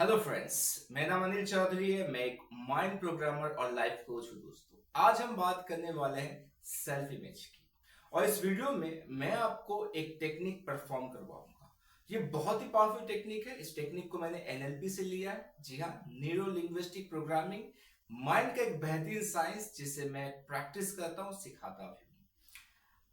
Hello friends, मेरा नाम अनिल चौधरी है। मैं एक माइंड प्रोग्रामर और लाइफ कोच हूँ। दोस्तों, आज हम बात करने वाले हैं सेल्फ इमेज की। और इस वीडियो में मैं आपको एक टेक्निक परफॉर्म करवाऊंगा। ये बहुत ही पावरफुल टेक्निक है। इस टेक्निक को मैंने एनएलपी से लिया है। जी हाँ, न्यूरो लिंग्विस्टिक प्रोग्रामिंग, माइंड का एक बेहतरीन साइंस जिसे मैं प्रैक्टिस करता हूँ, सिखाता भी हूँ।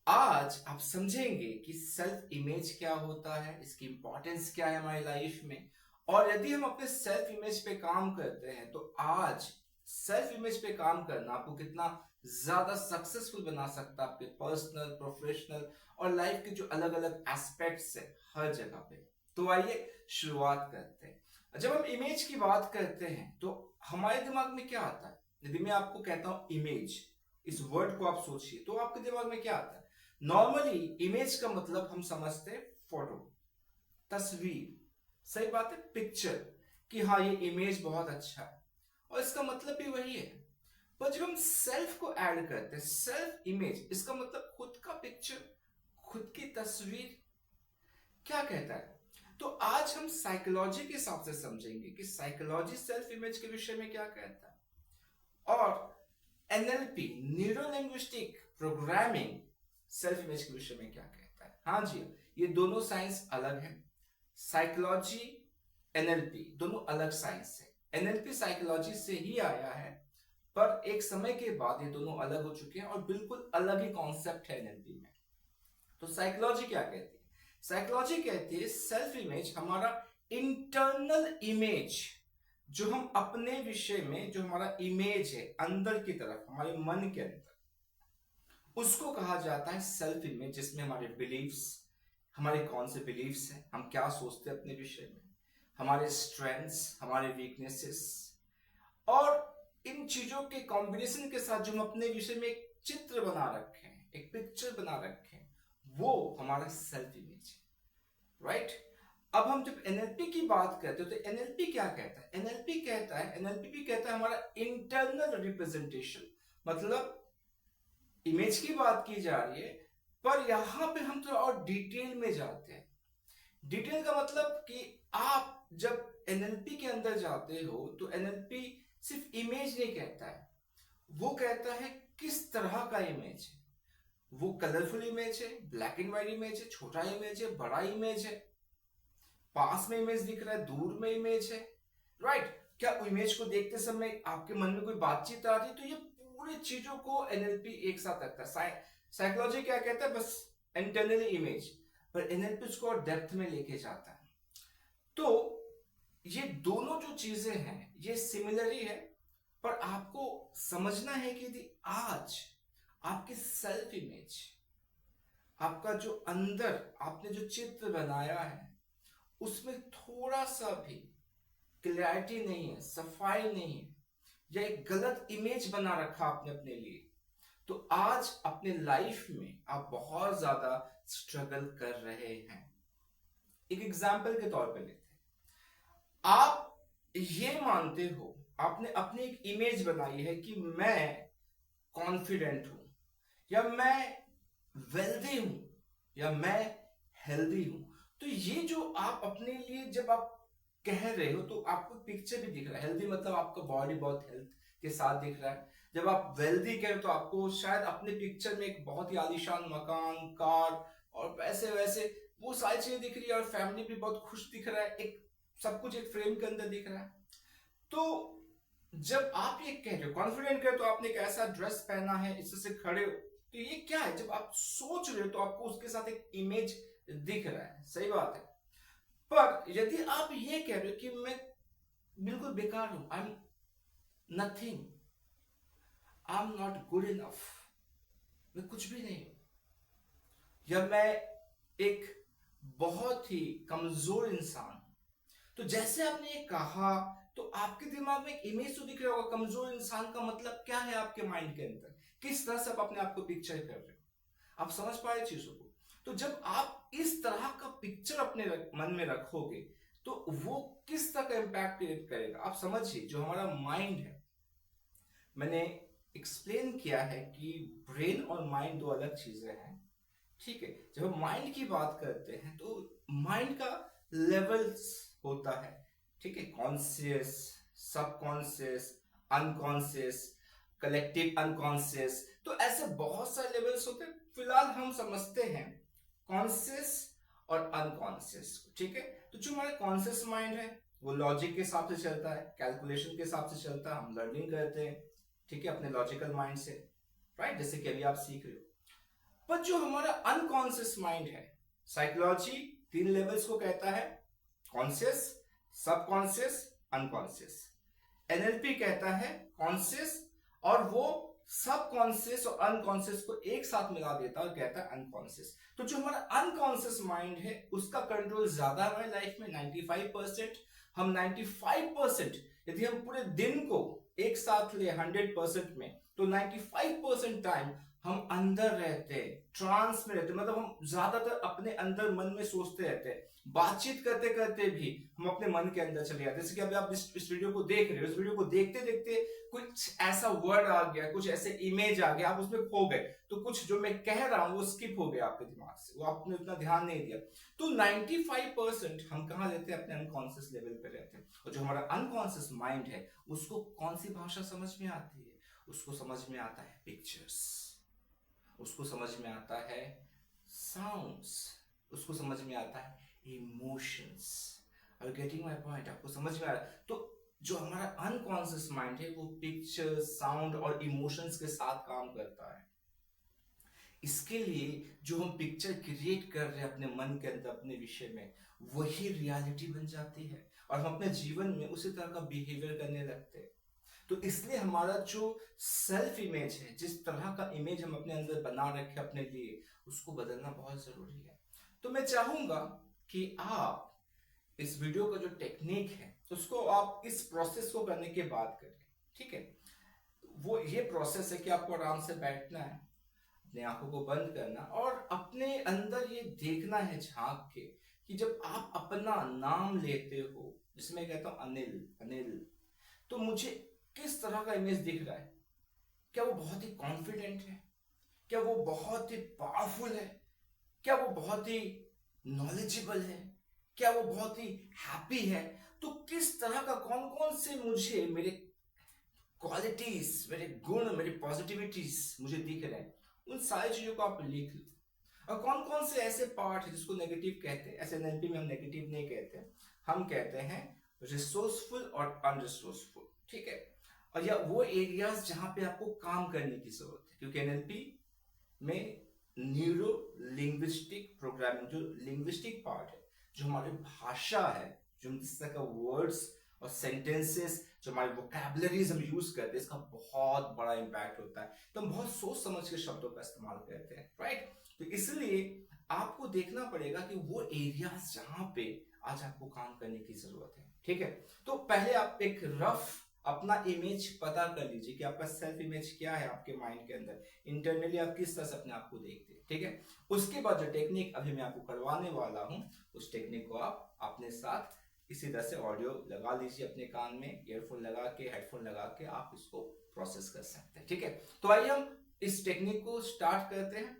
आज आप समझेंगे कि सेल्फ इमेज क्या होता है, इसकी इंपॉर्टेंस क्या है हमारी लाइफ में। और यदि हम अपने सेल्फ इमेज पे काम करते हैं तो आज सेल्फ इमेज पे काम करना आपको कितना ज्यादा सक्सेसफुल बना सकता है आपके पर्सनल, प्रोफेशनल और लाइफ के जो अलग अलग एस्पेक्ट्स है हर जगह पे। तो आइए शुरुआत करते हैं। जब हम इमेज की बात करते हैं तो हमारे दिमाग में क्या आता है? यदि मैं आपको कहता हूं इमेज, इस वर्ड को आप सोचिए तो आपके दिमाग में क्या आता है? नॉर्मली इमेज का मतलब हम समझते हैं फोटो, तस्वीर। सही बात है, पिक्चर, कि हाँ ये इमेज बहुत अच्छा है और इसका मतलब भी वही है। पर जब हम सेल्फ को ऐड करते हैं, सेल्फ इमेज, इसका मतलब खुद का पिक्चर, खुद की तस्वीर क्या कहता है। तो आज हम साइकोलॉजी के हिसाब से समझेंगे कि साइकोलॉजी सेल्फ इमेज के विषय में क्या कहता है और NLP, neuro linguistic programming, self image के विषय में क्या कहता है। हाँ जी, ये दोनों साइंस अलग है। साइकोलॉजी, एनएलपी दोनों अलग साइंस है। एनएलपी साइकोलॉजी से ही आया है, पर एक समय के बाद ये दोनों अलग हो चुके हैं और बिल्कुल अलग ही कॉन्सेप्ट है एनएलपी में। तो साइकोलॉजी क्या कहती है? साइकोलॉजी कहती है सेल्फ इमेज हमारा इंटरनल इमेज, जो हम अपने विषय में, जो हमारा इमेज है अंदर की तरफ, हमारे मन के अंदर, उसको कहा जाता है सेल्फ इमेज। जिसमें हमारे बिलीव्स, हमारे कौन से बिलीव्स हैं, हम क्या सोचते हैं अपने विषय में, हमारे स्ट्रेंथ्स, हमारे वीकनेसेस और इन चीजों के कॉम्बिनेशन के साथ जो हम अपने विषय में एक चित्र बना रखे हैं, एक पिक्चर बना रखे हैं, वो हमारा सेल्फ इमेज है। राइट? अब हम जब एनएलपी की बात करते हैं तो एनएलपी क्या कहता है? एनएलपी भी कहता है हमारा इंटरनल रिप्रेजेंटेशन। मतलब इमेज की बात की जा रही है, पर यहां पे हम थोड़ा और डिटेल में जाते हैं। डिटेल का मतलब कि आप जब एनएलपी के अंदर जाते हो तो एनएलपी सिर्फ इमेज नहीं कहता है, वो कहता है किस तरह का इमेज है। वो कलरफुल इमेज है, ब्लैक एंड व्हाइट इमेज है, छोटा इमेज है, बड़ा इमेज है, पास में इमेज दिख रहा है, दूर में इमेज है। राइट? क्या इमेज को देखते समय आपके मन में कोई बातचीत आ रही है? तो ये पूरी चीजों को एनएलपी एक साथ रखता है। साइकोलॉजी क्या कहता है? बस इंटरनली इमेज, पर एनएलपी उसको और डेप्थ में लेके जाता है। तो ये दोनों जो चीजें हैं ये सिमिलर ही है, पर आपको समझना है कि यदि आज आपकी सेल्फ इमेज, आपका जो अंदर आपने जो चित्र बनाया है, उसमें थोड़ा सा भी क्लैरिटी नहीं है, सफाई नहीं है, या एक गलत इमेज बना रखा आपने अपने लिए, तो आज अपने लाइफ में आप बहुत ज्यादा स्ट्रगल कर रहे हैं। एक एग्जाम्पल के तौर पे लेते हैं। आप ये मानते हो, आपने अपनी एक इमेज बनाई है कि मैं कॉन्फिडेंट हूं, या मैं वेल्दी हूं, या मैं हेल्दी हूं। तो ये जो आप अपने लिए जब आप कह रहे हो तो आपको पिक्चर भी दिख रहा है। हेल्दी मतलब आपका बॉडी बहुत हेल्थ के साथ दिख रहा है। जब आप वेल्दी कह रहे हो तो आपको शायद अपने पिक्चर में एक बहुत ही आलीशान मकान, कार और पैसे वैसे वो सारी चीजें दिख रही है, और फैमिली भी बहुत खुश दिख रहा है, एक सब कुछ एक फ्रेम के अंदर दिख रहा है। तो जब आप ये कह रहे हो कॉन्फिडेंट कह, तो आपने एक ऐसा ड्रेस पहना है, इससे खड़े हो, तो ये क्या है? जब आप सोच रहे हो तो आपको उसके साथ एक इमेज दिख रहा है। सही बात है। पर यदि आप ये कह रहे हो कि मैं बिल्कुल बेकार हूं, I am nothing, I am not good enough, मैं कुछ भी नहीं हूं, या मैं एक बहुत ही कमजोर इंसान हूं, तो जैसे आपने ये कहा तो आपके दिमाग में एक इमेज तो दिख रहा होगा। कमजोर इंसान का मतलब क्या है आपके माइंड के अंदर? किस तरह से आप अपने आप को पिक्चर कर रहे हो? आप समझ पाए चीजों को? तो जब आप इस तरह का पिक्चर अपने मन में रखोगे तो वो किस तरह का इम्पैक्ट क्रिएट करेगा? आप समझिए, जो हमारा माइंड है, मैंने एक्सप्लेन किया है कि ब्रेन और माइंड दो अलग चीजें हैं। ठीक है? जब हम माइंड की बात करते हैं तो माइंड का लेवल्स होता है, ठीक है, conscious, subconscious, unconscious, collective unconscious, तो ऐसे बहुत सारे लेवल्स होते हैं। फिलहाल हम समझते हैं कॉन्शियस और अनकॉन्शियस को, ठीक है। तो जो हमारा कॉन्शियस माइंड है वो लॉजिक के हिसाब से चलता है, कैलकुलेशन के हिसाब से चलता है, हम लर्निंग करते हैं, ठीक है, अपने लॉजिकल माइंड से, राइट, जैसे कि अभी आप सीख रहे हो। पर जो हमारा अनकॉन्शियस माइंड है, साइकोलॉजी 3 लेवल्स को कहता है, कॉन्शियस, सबकॉन्शियस, अनकॉन्शियस। एनएलपी कहता है कॉन्शियस, और वो सबकॉन्शियस और अनकॉन्शियस को एक साथ मिला देता है और कहता है अनकॉन्शियस। तो जो हमारा अनकॉन्शियस माइंड है उसका कंट्रोल ज्यादा है हमारी लाइफ में, 95%। हम 95%, यदि हम पूरे दिन को एक साथ ले 100% में, तो 95% टाइम हम अंदर रहते हैं, ट्रांस में रहते हैं, मतलब हम ज्यादातर अपने अंदर मन में सोचते रहते हैं। बातचीत करते करते भी हम अपने मन के अंदर चले जाते हैं। जैसे कि अभी आप इस वीडियो को देख रहे हो, इस वीडियो को देखते देखते कुछ ऐसा वर्ड आ गया, कुछ ऐसे इमेज आ गया, आप उसमें खो गए, तो कुछ जो मैं कह रहा हूं वो स्किप हो गया आपके दिमाग से, वो आपने उतना ध्यान नहीं दिया। तो 95% हम कहां रहते हैं, अपने अनकॉन्शियस लेवल पे रहते हैं। और जो हमारा अनकॉन्शियस माइंड है उसको कौन सी भाषा समझ में आती है, उसको समझ में आता है पिक्चर्स, उसको समझ में आता है साउंड्स, उसको समझ में आता है emotions. Are getting my point? आपको समझ में आ रहा है? तो जो हमारा अनकॉन्शियस माइंड है वो पिक्चर, साउंड और इमोशंस के साथ काम करता है। इसके लिए जो हम पिक्चर क्रिएट कर रहे हैं अपने मन के अंदर अपने विषय में, वही रियलिटी बन जाती है और हम अपने जीवन में उसी तरह का बिहेवियर करने लगते हैं। तो इसलिए हमारा जो सेल्फ इमेज है, जिस तरह का इमेज हम अपने अंदर बना रखे अपने लिए, उसको बदलना बहुत जरूरी है। तो मैं चाहूंगा कि आप इस वीडियो का जो टेक्निक है उसको आप इस प्रोसेस को करने के बाद करें, ठीक है। वो ये प्रोसेस है कि आपको आराम से बैठना है, अपने आंखों को बंद करना और अपने अंदर ये देखना है झांक के कि जब आप अपना नाम लेते हो, जिसमें कहता हूं अनिल अनिल, तो मुझे किस तरह का इमेज दिख रहा है। क्या वो बहुत ही कॉन्फिडेंट है, क्या वो बहुत ही पावरफुल है, क्या वो बहुत ही नॉलेजेबल है, क्या वो बहुत ही हैप्पी है। तो किस तरह का, कौन कौन से मुझे मेरे क्वालिटीज, मेरे गुण, मेरी पॉजिटिविटीज मुझे दिख रहे हैं, उन सारी चीजों को आप लिख लो। और कौन कौन से ऐसे पार्ट है जिसको नेगेटिव कहते हैं, ऐसे एनएलपी में हम नेगेटिव नहीं कहते, हम कहते हैं रिसोर्सफुल और अनरिसोर्सफुल, ठीक है। और या वो एरियाज जहां पे आपको काम करने की जरूरत है, क्योंकि एनएलपी में न्यूरो लिंग्विस्टिक प्रोग्रामिंग, जो लिंग्विस्टिक पार्ट है, जो हमारी भाषा है, जो जिस तरह का वर्ड्स और सेंटेंसेस, जो हमारी वोकैबुलरीज हम यूज करते हैं, इसका बहुत बड़ा इंपैक्ट होता है। तो हम बहुत सोच समझ के शब्दों का इस्तेमाल करते हैं, राइट। तो इसलिए आपको देखना पड़ेगा कि वो एरियाज जहां पे आज आपको काम करने की जरूरत है, ठीक है। तो पहले आप एक रफ अपना इमेज पता कर लीजिए कि आपका सेल्फ इमेज क्या है आपके माइंड के अंदर, इंटरनली आप किस तरह से अपने आप को देखते हैं, ठीक है। उसके बाद जो टेक्निक अभी मैं आपको करवाने वाला हूं, उस टेक्निक को आप अपने साथ इसी तरह से ऑडियो लगा लीजिए अपने कान में, ईयरफोन लगा के, हेडफोन लगा के आप इसको प्रोसेस कर सकते हैं, ठीक है। तो आइए हम इस टेक्निक को स्टार्ट करते हैं।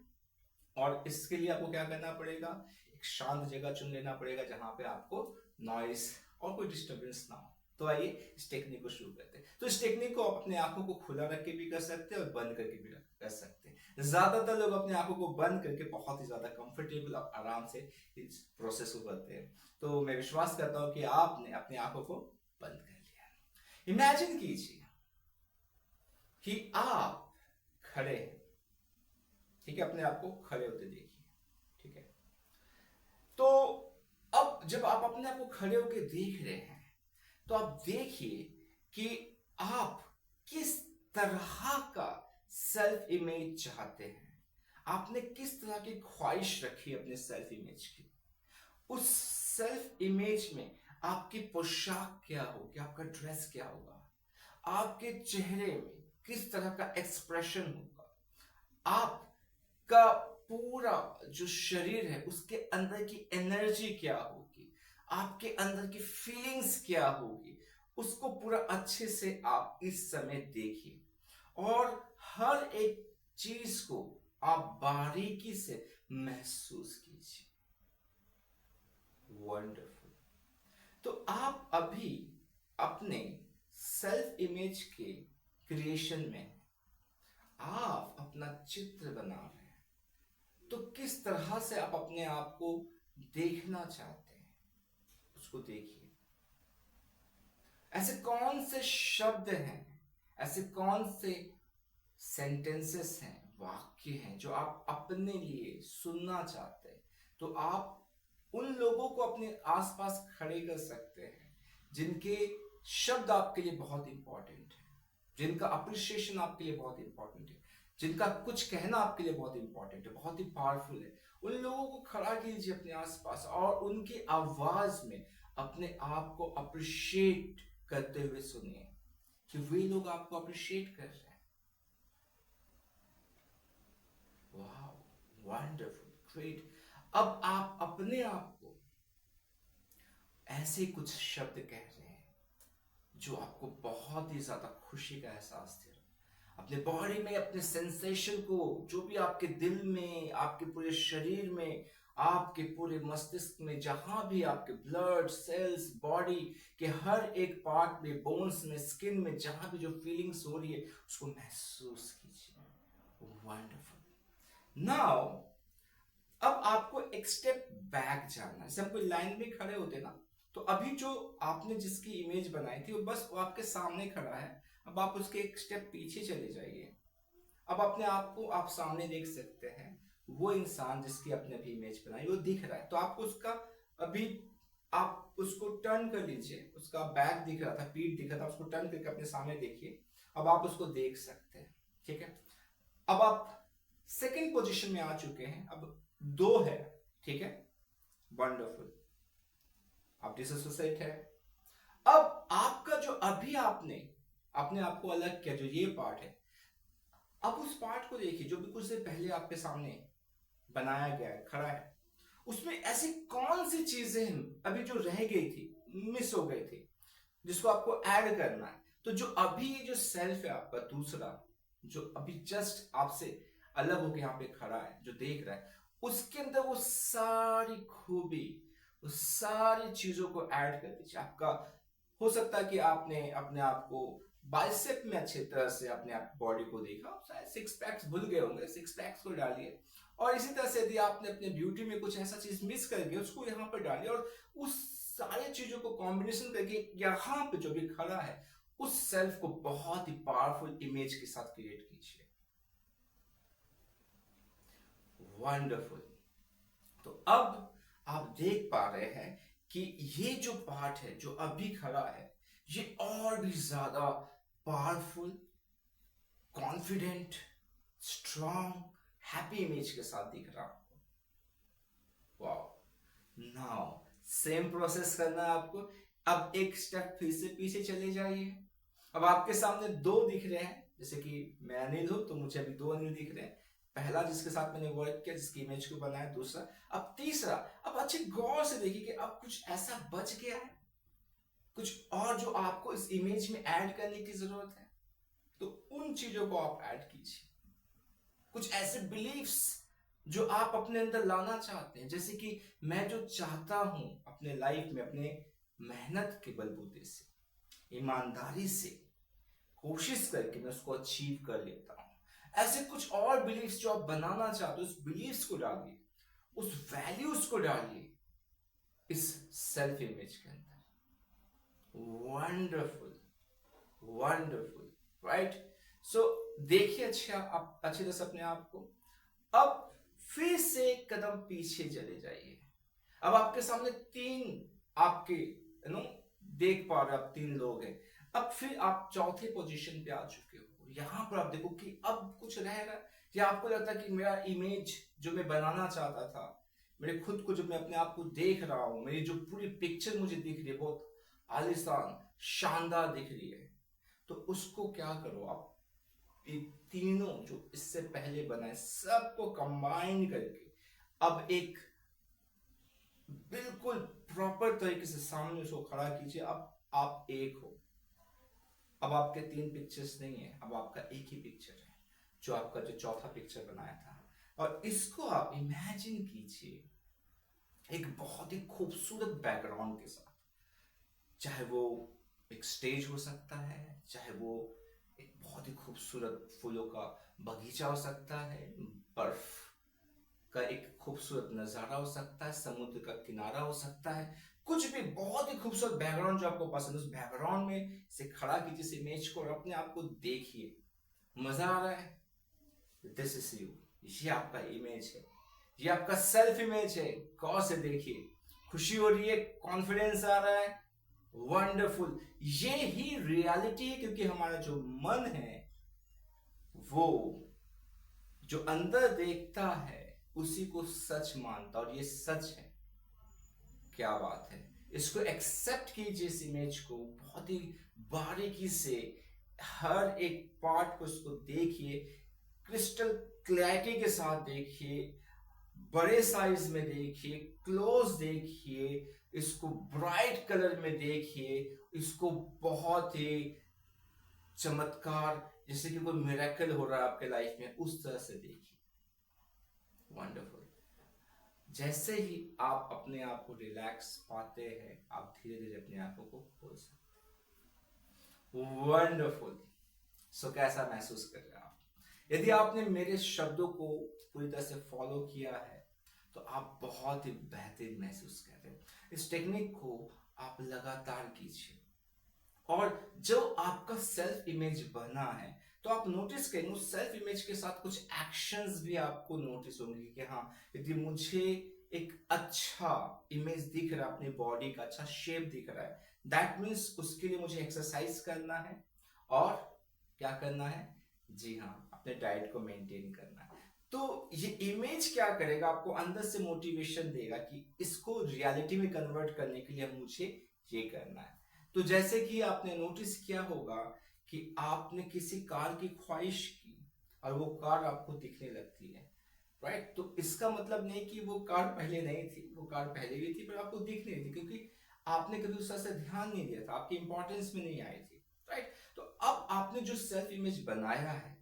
और इसके लिए आपको क्या करना पड़ेगा, एक शांत जगह चुन लेना पड़ेगा जहां पे आपको नॉइस और कोई डिस्टर्बेंस ना हो। तो आइए इस टेक्निक को शुरू करते हैं। तो इस टेक्निक को आप अपने आंखों को खुला रख के भी कर सकते हैं और बंद करके भी कर सकते हैं। ज्यादातर लोग अपने आंखों को बंद करके बहुत ही ज्यादा कंफर्टेबल और आराम से इस प्रोसेस को करते हैं। तो मैं विश्वास करता हूं कि आपने अपनी आंखों को बंद कर लिया। इमेजिन कीजिए कि आप खड़े हैं, ठीक है, अपने आप को खड़े होते देखिए, ठीक है। तो अब जब आप अपने आप को खड़े होकर देख रहे हैं, तो आप देखिए कि आप किस तरह का सेल्फ इमेज चाहते हैं, आपने किस तरह की ख्वाहिश रखी अपने सेल्फ इमेज की। उस सेल्फ इमेज में आपकी पोशाक क्या होगी, आपका ड्रेस क्या होगा, आपके चेहरे में किस तरह का एक्सप्रेशन होगा, आपका पूरा जो शरीर है उसके अंदर की एनर्जी क्या होगी, आपके अंदर की फीलिंग्स क्या होगी, उसको पूरा अच्छे से आप इस समय देखिए और हर एक चीज को आप बारीकी से महसूस कीजिए। वंडरफुल। तो आप अभी अपने सेल्फ इमेज के क्रिएशन में आप अपना चित्र बना रहे हैं, तो किस तरह से आप अपने आप को देखना चाहते हैं उसको देखिए। ऐसे कौन से शब्द हैं, ऐसे कौन से सेंटेंसेस हैं, वाक्य हैं जो आप अपने लिए सुनना चाहते हैं। तो आप उन लोगों को अपने आसपास खड़े कर सकते हैं जिनके शब्द आपके लिए बहुत इंपॉर्टेंट है, जिनका अप्रिसिएशन आपके लिए बहुत इंपॉर्टेंट है, जिनका कुछ कहना आपके लिए बहुत इंपॉर्टेंट है, बहुत ही पावरफुल है। उन लोगों को खड़ा कीजिए अपने आसपास और उनकी आवाज में अपने आप को अप्रिशिएट करते हुए सुनिए कि वे लोग आपको अप्रिशिएट कर रहे हैं। वाह, वंडरफुल, ग्रेट। अब आप अपने आप को ऐसे कुछ शब्द कह रहे हैं जो आपको बहुत ही ज्यादा खुशी का एहसास दे रहा है। अपने बॉडी में अपने सेंसेशन को, जो भी आपके दिल में, आपके पूरे शरीर में, आपके पूरे मस्तिष्क में, जहां भी आपके ब्लड सेल्स, बॉडी के हर एक पार्ट में, बोन्स में, स्किन में, जहां भी जो फीलिंग्स हो रही है उसको महसूस कीजिए। वंडरफुल। नाउ अब आपको एक स्टेप बैक जाना है। जैसे हम कोई लाइन में खड़े होते ना, तो अभी जो आपने जिसकी इमेज बनाई थी वो बस वो आपके सामने खड़ा है। अब आप उसके एक स्टेप पीछे चले जाइए। अब अपने आप को आप सामने देख सकते हैं। वो इंसान जिसकी आपने अभी इमेज बनाई वो दिख रहा है, तो आपको उसका अभी आप उसको टर्न कर लीजिए। उसका बैक दिख रहा था, पीठ दिख रहा था, उसको टर्न करके अपने सामने देखिए। अब आप उसको देख सकते हैं, ठीक है। अब आप सेकंड पोजीशन में आ चुके हैं, अब 2 है, ठीक है, वंडरफुल। आप डिसोसिएट है। अब आपका जो अभी आपने अपने आप को अलग किया, जो ये पार्ट है, अब उस पार्ट को देखिए जो भी कुछ देर पहले आपके सामने बनाया गया है, खड़ा है। उसमें ऐसी कौन सी चीजें अभी जो रह गई थी, मिस हो गई थी, जिसको आपको ऐड करना है। तो जो अभी जो सेल्फ है आपका दूसरा, जो अभी जस्ट आपसे अलग होकर यहाँ पे खड़ा है, जो देख रहा है, उसके अंदर वो सारी खूबी, उस सारी चीजों को ऐड कर दीजिए। आपका हो सकता है कि आपने अपने आप को बाइसेप में अच्छी तरह से अपने आप बॉडी को देखा, शायद 6 पैक्स भूल गए होंगे, 6 पैक्स को डालिए। और इसी तरह से यदि आपने अपने ब्यूटी में कुछ ऐसा चीज मिस कर गया, उसको यहाँ पर डालिए और उस सारी चीजों को कॉम्बिनेशन करके यहाँ पे जो भी खड़ा है उस सेल्फ को बहुत ही पावरफुल इमेज के साथ क्रिएट कीजिए। वंडरफुल। तो अब आप देख पा रहे हैं कि ये जो पार्ट है जो अभी खड़ा है, ये और भी ज्यादा powerful, confident, strong, happy image के साथ दिख रहा है। वाओ। नाउ सेम प्रोसेस करना है आपको। अब एक स्टेप फिर से पीछे चले जाइए। अब आपके सामने 2 दिख रहे हैं, जैसे कि मैं अनिल हूं तो मुझे अभी 2 अनिल दिख रहे हैं। पहला जिसके साथ मैंने वर्क किया, जिसकी इमेज को बनाया, दूसरा, अब तीसरा। अब अच्छे गौर से देखिए कि अब कुछ ऐसा बच गया है, कुछ और जो आपको इस इमेज में ऐड करने की जरूरत है, तो उन चीजों को आप ऐड कीजिए। कुछ ऐसे बिलीफ्स जो आप अपने अंदर लाना चाहते हैं, जैसे कि मैं जो चाहता हूं अपने लाइफ में, अपने मेहनत के बलबूते से, ईमानदारी से कोशिश करके मैं उसको अचीव कर लेता हूं। ऐसे कुछ और बिलीफ्स जो आप बनाना चाहते हो, उस बिलीफ्स को डालिए, उस वैल्यूज को डालिए इस सेल्फ इमेज के अंदर। Wonderful, wonderful, right. सो देखिए अच्छा, आप अच्छी तरह से अपने आप को। अब फिर से एक कदम पीछे चले जाइए। अब आपके सामने 3 आपके देख पा रहे आप 3 लोग हैं। अब फिर आप चौथे पोजीशन पे आ चुके हो। यहां पर आप देखो कि अब कुछ रह रहा है, या आपको लगता है कि मेरा इमेज जो मैं बनाना चाहता था, मेरे खुद को, जो मैं अपने आप को देख रहा हूं, मेरी जो पूरी पिक्चर मुझे दिख रही है बहुत आलीशान, शानदार दिख रही है, तो उसको क्या करो आप, ये तीनों जो इससे पहले बनाए सबको कंबाइन करके अब एक बिल्कुल प्रॉपर तरीके से सामने उसको खड़ा कीजिए। अब आप एक हो। अब आपके 3 पिक्चर्स नहीं है, अब आपका एक ही पिक्चर है, जो आपका जो चौथा पिक्चर बनाया था। और इसको आप इमेजिन कीजिए एक बहुत ही खूबसूरत बैकग्राउंड के साथ, चाहे वो एक स्टेज हो सकता है, चाहे वो एक बहुत ही खूबसूरत फूलों का बगीचा हो सकता है, बर्फ का एक खूबसूरत नजारा हो सकता है, समुद्र का किनारा हो सकता है, कुछ भी बहुत ही खूबसूरत बैकग्राउंड जो आपको पसंद है, उस बैकग्राउंड में से खड़ा कीजिए इस इमेज को और अपने आप को देखिए। मजा आ रहा है? This is you. ये आपका इमेज है, ये आपका सेल्फ इमेज है। गौर से देखिए, खुशी हो रही है, कॉन्फिडेंस आ रहा है, वंडरफुल। ये ही रियलिटी है, क्योंकि हमारा जो मन है वो जो अंदर देखता है उसी को सच मानता, और ये सच है। क्या बात है! इसको एक्सेप्ट कीजिए, इस इमेज को बहुत ही बारीकी से, हर एक पार्ट को इसको देखिए, क्रिस्टल क्लैरिटी के साथ देखिए, बड़े साइज में देखिए, क्लोज देखिए, इसको ब्राइट कलर में देखिए, इसको बहुत ही चमत्कार, जैसे कि कोई मिरेकल हो रहा है आपके लाइफ में, उस तरह से देखिए। वंडरफुल। जैसे ही आप अपने आप को रिलैक्स पाते हैं, आप धीरे धीरे अपने आंखों को खोल सकते हैं। वंडरफुल। सो कैसा महसूस कर रहे हैं आप? यदि आपने मेरे शब्दों को पूरी तरह से फॉलो किया है तो आप बहुत ही बेहतरीन महसूस कर रहे हैं। इस टेक्निक को आप लगातार कीजिए, और जो आपका सेल्फ इमेज बना है तो आप नोटिस करेंगे उस सेल्फ इमेज के साथ कुछ एक्शंस भी आपको नोटिस होंगे कि हाँ, यदि मुझे एक अच्छा इमेज दिख रहा है, अपनी बॉडी का अच्छा शेप दिख रहा है, दैट मीन्स उसके लिए मुझे एक्सरसाइज करना है, और क्या करना है? जी हाँ, अपने डाइट को मेंटेन करना है। तो ये इमेज क्या करेगा? आपको अंदर से मोटिवेशन देगा कि इसको रियलिटी में कन्वर्ट करने के लिए मुझे ये करना है। तो जैसे कि आपने नोटिस किया होगा कि आपने किसी कार की ख्वाहिश की और वो कार आपको दिखने लगती है, राइट? तो इसका मतलब नहीं कि वो कार पहले नहीं थी, वो कार पहले भी थी, पर आपको दिख नहीं थी क्योंकि आपने कभी उस तरह से ध्यान नहीं दिया था, आपकी इंपॉर्टेंस में नहीं आई थी, राइट? तो अब आपने जो सेल्फ इमेज बनाया है,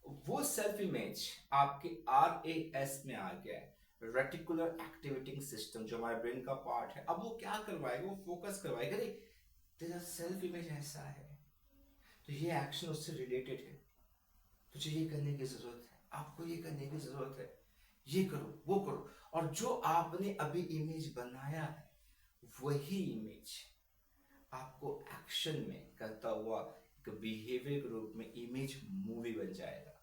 वो सेल्फ इमेज आपके RAS में आ गया है, रेटिकुलर एक्टिवेटिंग सिस्टम, जो हमारे ब्रेन का पार्ट है। अब वो क्या करवाएगा? वो फोकस करवाएगा, अरे तेरा सेल्फ इमेज ऐसा है तो ये एक्शन उससे रिलेटेड है, तुझे ये करने की जरूरत है, आपको ये करने की जरूरत है, ये करो, वो करो। और जो आपने अभी इमेज बनाया है वही इमेज आपको एक्शन में करता हुआ एक बिहेवियर के रूप में इमेज मूवी बन जाएगा,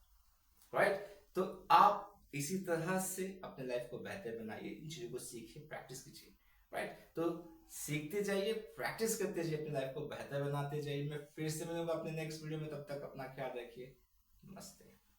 राइट? तो आप इसी तरह से अपने लाइफ को बेहतर बनाइए, इन चीजों को सीखिए, प्रैक्टिस कीजिए, राइट? तो सीखते जाइए, प्रैक्टिस करते जाइए, अपनी लाइफ को बेहतर बनाते जाइए। मैं फिर से मिलूंगा अपने नेक्स्ट वीडियो में, तब तक अपना ख्याल रखिए।